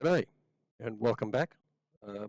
G'day and welcome back. Uh,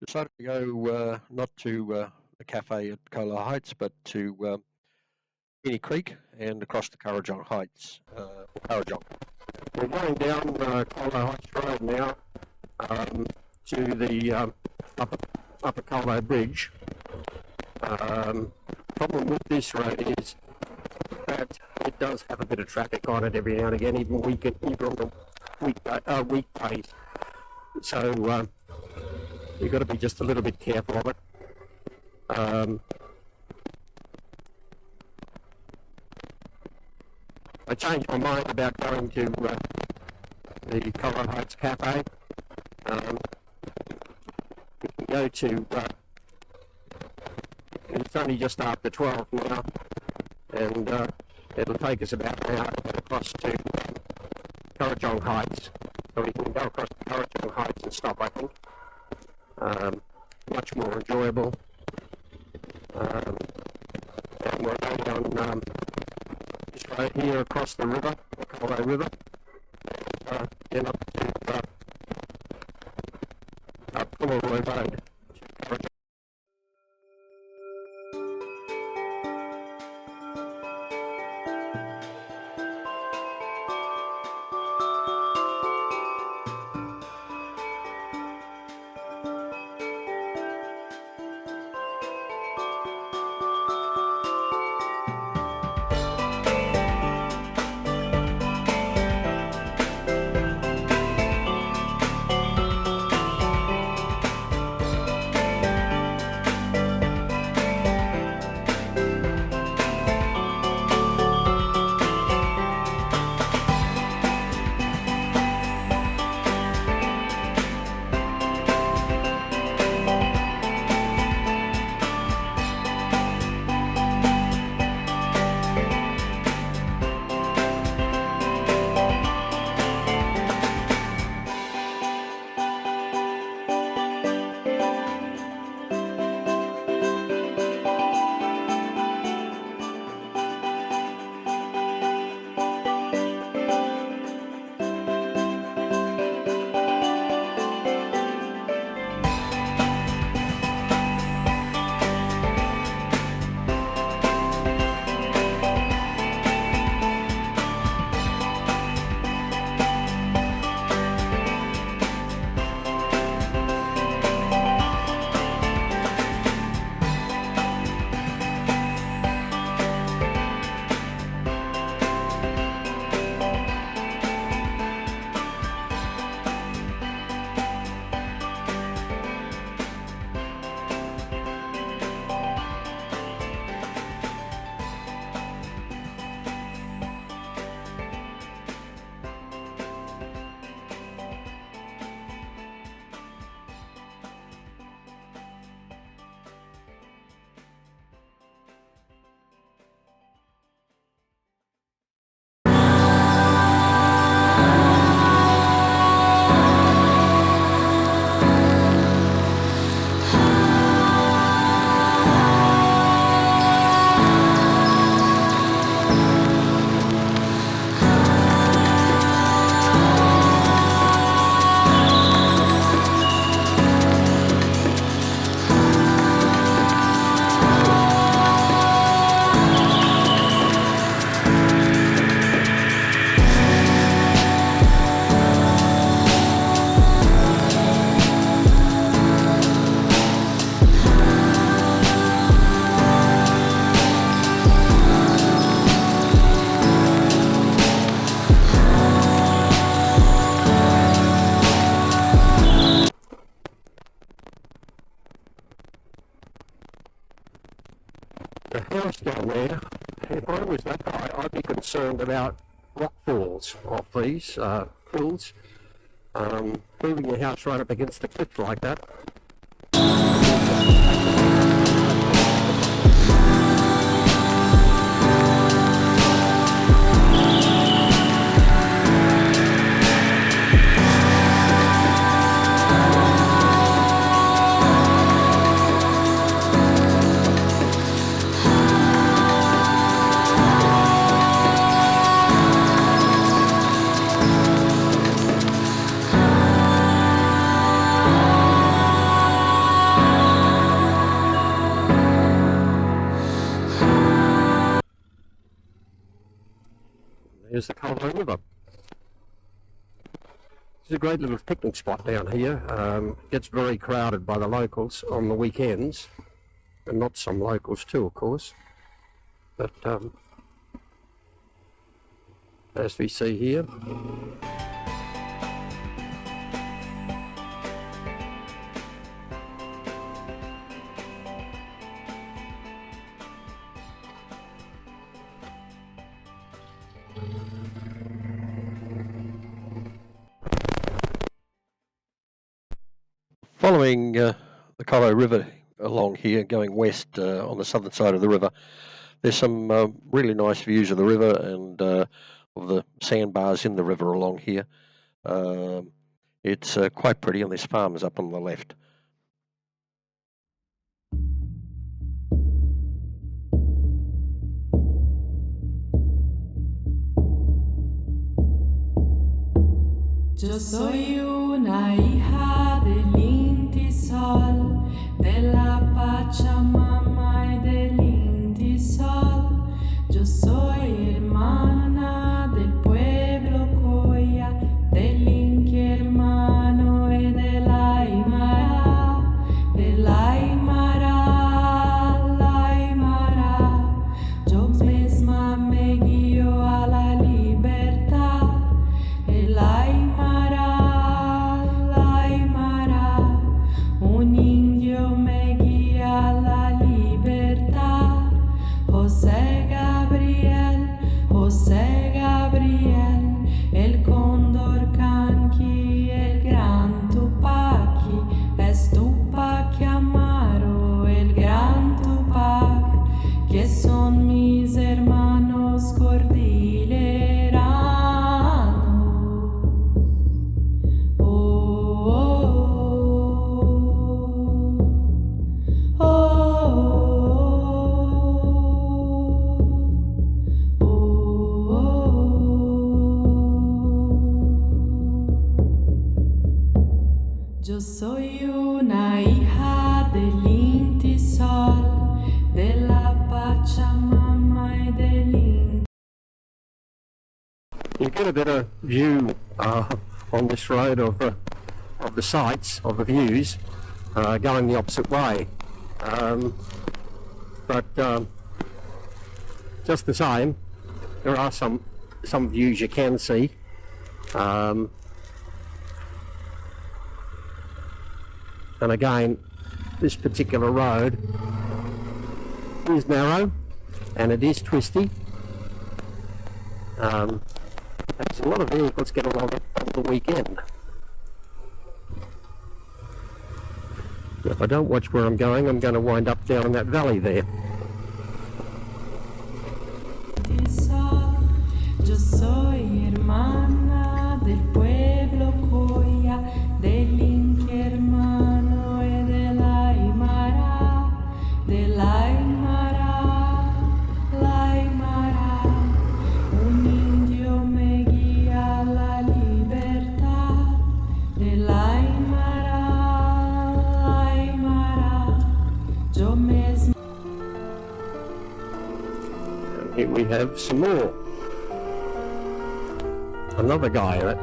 Decided to go not to the cafe at Colo Heights, but to Wheeny Creek and across the Kurrajong Heights, Kurrajong. We're going down Colo Heights Road now to the Upper Colo Bridge. Problem with this road is that it does have a bit of traffic on it every now and again, even on the weekdays. So you've got to be just a little bit careful of it. I changed my mind about going to the Colo Heights Cafe. We can go to, it's only just after 12 now, and it'll take us about an hour to get across to Kurrajong Heights. So we can go across to Kurrajong Heights and stop, I think. Much more enjoyable. And we're going on just right here across the river, the Colo River, then up to Upper Colo Road. The house down there, if I was that guy, I'd be concerned about rock falls off these hills. Building your house right up against the cliff like that. There's the Colo River. It's a great little picnic spot down here. Gets very crowded by the locals on the weekends, and not some locals too, of course. But as we see here, following the Colo River along here, going west on the southern side of the river, there's some really nice views of the river and of the sandbars in the river along here. It's quite pretty, and there's farms up on the left. Yo soy una hija del Inti Sol, de la Pachamama y del Inti Sol. Yo soy hermana del pueblo Coya, del Inti hermano y de la Aymara, de la Aymara, la Aymara. Yo misma me guío a la libertad, el Aymara. Un indio me guía a la libertad. José Gabriel, el cóndor canqui, el gran Tupaki, es Tupac Amaro, el gran Tupac, que son mis hermanos cordilleranos. Yo soy una hija del Inti Sol, de la Pachamama y del Inti. you get a better view on this road of the sights, of the views, going the opposite way. But just the same, there are some views you can see. And again, this particular road is narrow and it is twisty. There's a lot of vehicles get along it on the weekend. If I don't watch where I'm going to wind up down in that valley there. Yo soy hermana del pueblo Coya, del Inti hermano y de la Aymara, de la Aymara, la Aymara. Un indio me guía a la libertad, de la Aymara, la Aymara. Yo mismo. And here we have some more. Another guy that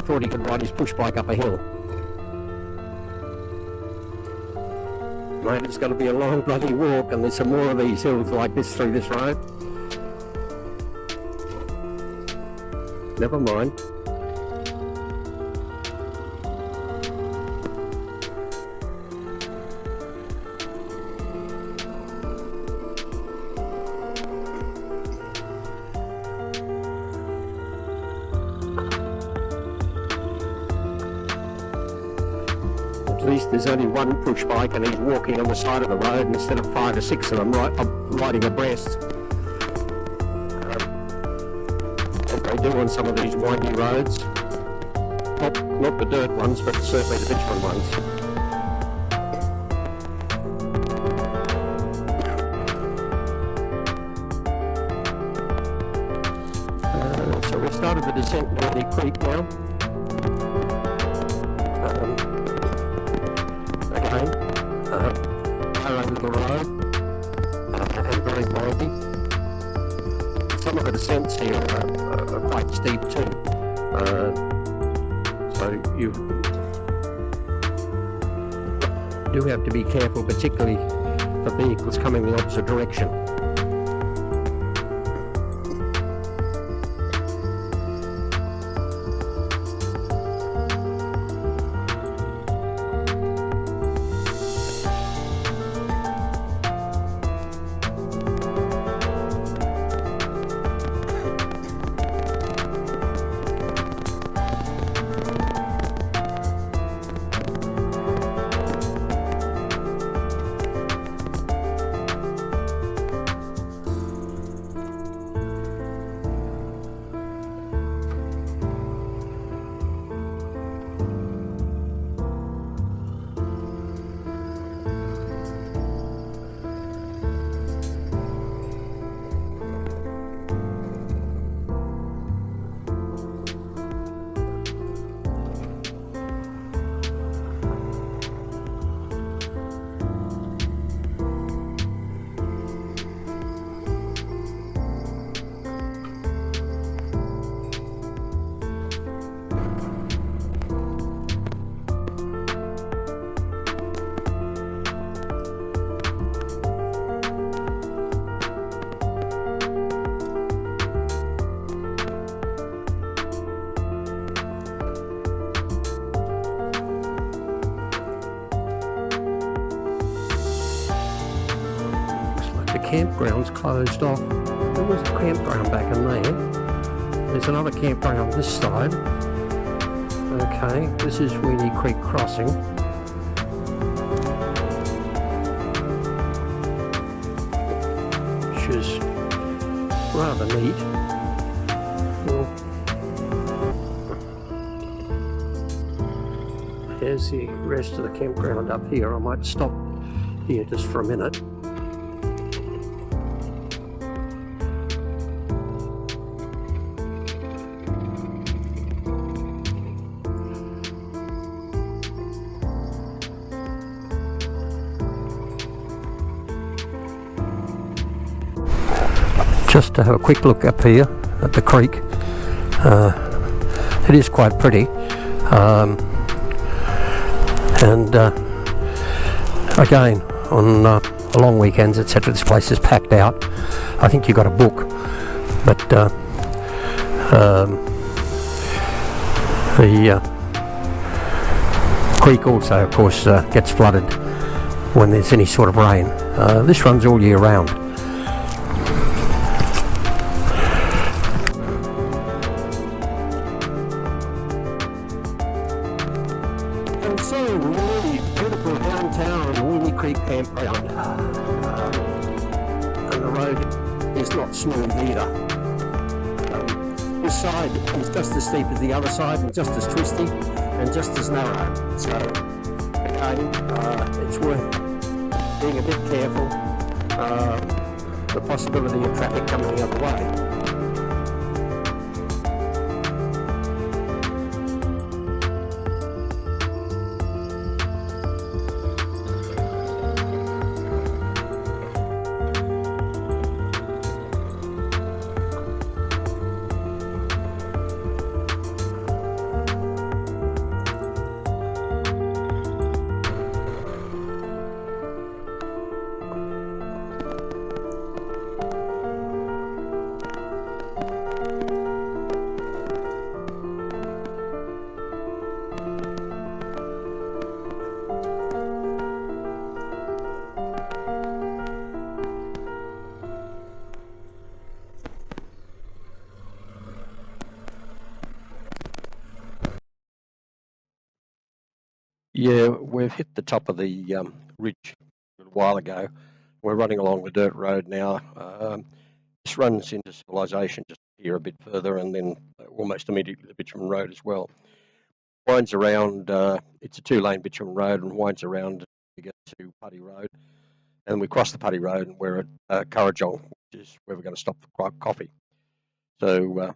thought he could ride his push bike up a hill. Mate, it's got to be a long bloody walk, and there's some more of these hills like this through this road. Never mind. At least there's only one push bike and he's walking on the side of the road instead of 5 or 6 of them riding abreast. As they do on some of these windy roads. Not the dirt ones, but certainly the bitumen ones. So we started the descent to Wheeny Creek now. Narrow little road and very windy. Some of the descents here are quite steep too. So you do have to be careful, particularly for vehicles coming the opposite direction. Campground's closed off. There was a campground back in there. There's another campground on this side. Okay, this is Wheeny Creek crossing. Which is rather neat. Well, here's the rest of the campground up here. I might stop here just for a minute. Just to have a quick look up here at the creek. It is quite pretty, and again on long weekends, etc., this place is packed out. I think you've got a book, but the creek also, of course, gets flooded when there's any sort of rain. This runs all year round. Really beautiful downtown Wheeny Creek campground, and the road is not smooth either. This side is just as steep as the other side, and just as twisty and just as narrow. So again, it's worth being a bit careful. The possibility of traffic coming the other way. Yeah, we've hit the top of the ridge a little while ago. We're running along the dirt road now. This runs into civilization just here a bit further, and then almost immediately the bitumen road as well. Winds around, it's a two-lane bitumen road, and winds around to get to Putty Road. And we cross the Putty Road, and we're at Kurrajong, which is where we're going to stop for coffee. So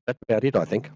that's about it, I think.